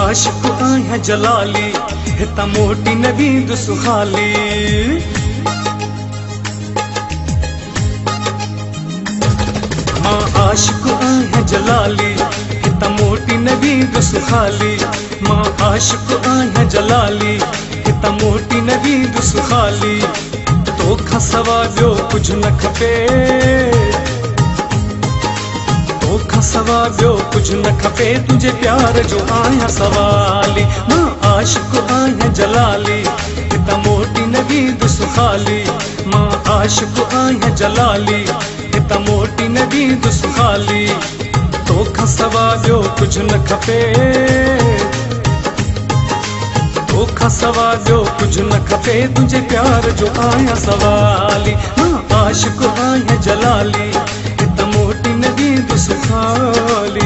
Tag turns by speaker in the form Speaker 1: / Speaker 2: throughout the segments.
Speaker 1: आशिक आहियां जलाली, हितां मोटी न वेंदुसि ख़ाली। मां आशिक आहियां जलाली, हितां मोटी न वेंदुसि ख़ाली। मां आशिक आहियां जलाली, हितां मोटी न वेंदुसि ख़ाली। तोखां सवा ॿियो कुझु न खपे, तोखां सवा ॿियो कुझु न खपे, तुंहिंजे प्यार जो आहियां सवाली। मां आशिक आहियां जलाली, हितां मोटी न वेंदुसि ख़ाली। मां आशिक आहियां जलाली, हितां मोटी न वेंदुसि ख़ाली। तोखां सवा ॿियो कुझु न खपे, तोखां सवा ॿियो कुझु न खपे, तुंहिंजे प्यार जो आहियां सवाली। मां आशिक आहियां जलाली, हितां मोटी न वेंदुसि ख़ाली।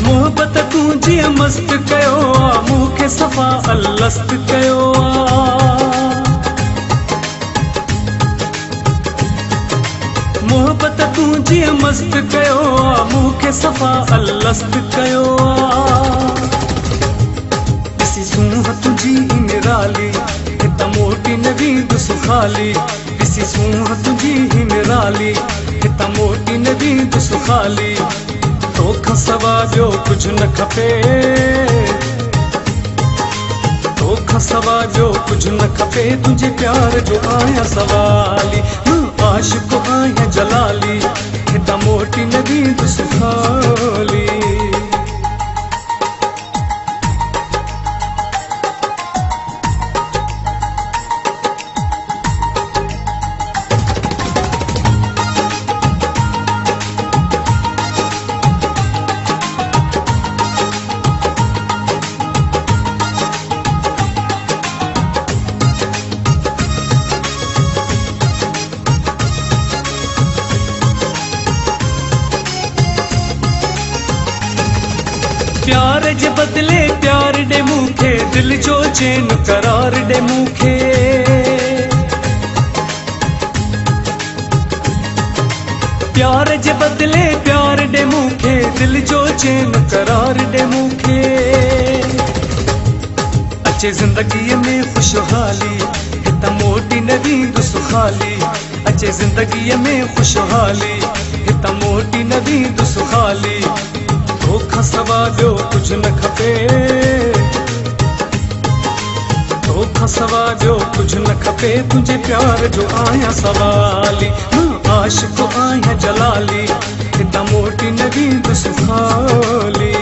Speaker 1: मोहब्बत तूं जीअं मस्त कयो आ, मूंखे सफ़ा अलस्त कयो आ। मोहब्बत तूं जीअं मस्त कयो आ, मूंखे सफ़ा अलस्त कयो आ। ॾिसी सूंह तुंहिंजी ही निराली, हितां मोटी न वेंदुसि ख़ाली। ॾिसी सूंह तुंहिंजी ही निराली, हितां मोटी न वेंदुसि ख़ाली। तोखां सवा ॿियो कुझु न खपे, तोखां सवा ॿियो कुझु न खपे, तुंहिंजे प्यार जो आहियां सवाली। मां आशिक आहियां जलाली, हितां मोटी न वेंदुसि ख़ाली। प्यार जे बदले प्यार ॾे मूंखे, दिल जो चैन करार ॾे मूंखे। प्यार जे बदले प्यार ॾे मूंखे, दिल जो चैन करार ॾे मूंखे। अचे ज़िंदगीअ में ख़ुशहाली, हितां मोटी न वेंदुसि ख़ाली। अचे ज़िंदगीअ में ख़ुशहाली, हितां मोटी न वेंदुसि ख़ाली। तोखां सवा ॿियो कुझु न खपे, तोखां सवा ॿियो कुझु न खपे, तुंहिंजे प्यार जो आहियां सवाली। मां आशिक आहियां जलाली, हितां मोटी न वेंदुसि ख़ाली।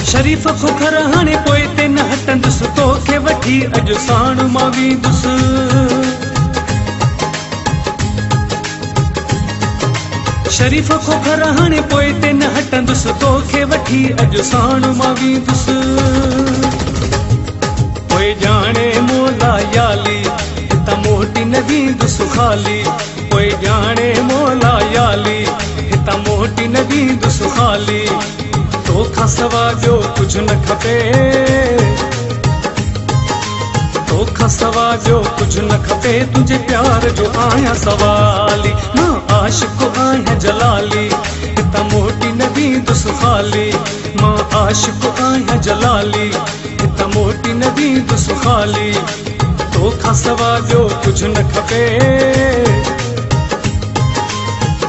Speaker 1: शरीफ़ खुखर हाणे पोइ ते न हटंदुसि, तोखे वठी अॼु साण मां वेंदुसि। शरीफ़ खुखर हाणे पोइ ते न हटंदुसि, तोखे वठी अॼु साण मां वेंदुसि। पोइ ॼाणे मोला याली, हितां मोटी न वेंदुसि ख़ाली। पोइ ॼाणे मोला याली, हितां मोटी न वेंदुसि ख़ाली। तोखां सवा ॿियो कुझु न खपे, तोखां सवा ॿियो कुझु न खपे, तुंहिंजे प्यार जो आहियां सवाली। मां आशिक आहियां जलाली, हितां मोटी न वेंदुसि ख़ाली। मां आशिक आहियां जलाली, हितां मोटी न वेंदुसि ख़ाली। तोखां सवा ॿियो कुझु न खपे,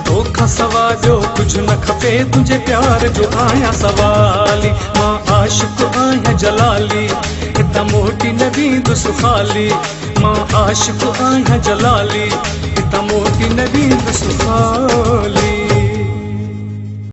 Speaker 1: तोखां सवा ॿियो कुझु न खपे, तुंहिंजे प्यार जो आहियां सवाली। मां आशिक आहियां जलाली हितां मोटी न वेंदुसि सुखाली मां आशिक आहियां जलाली हितां मोटी न वेंदुसि सुखाली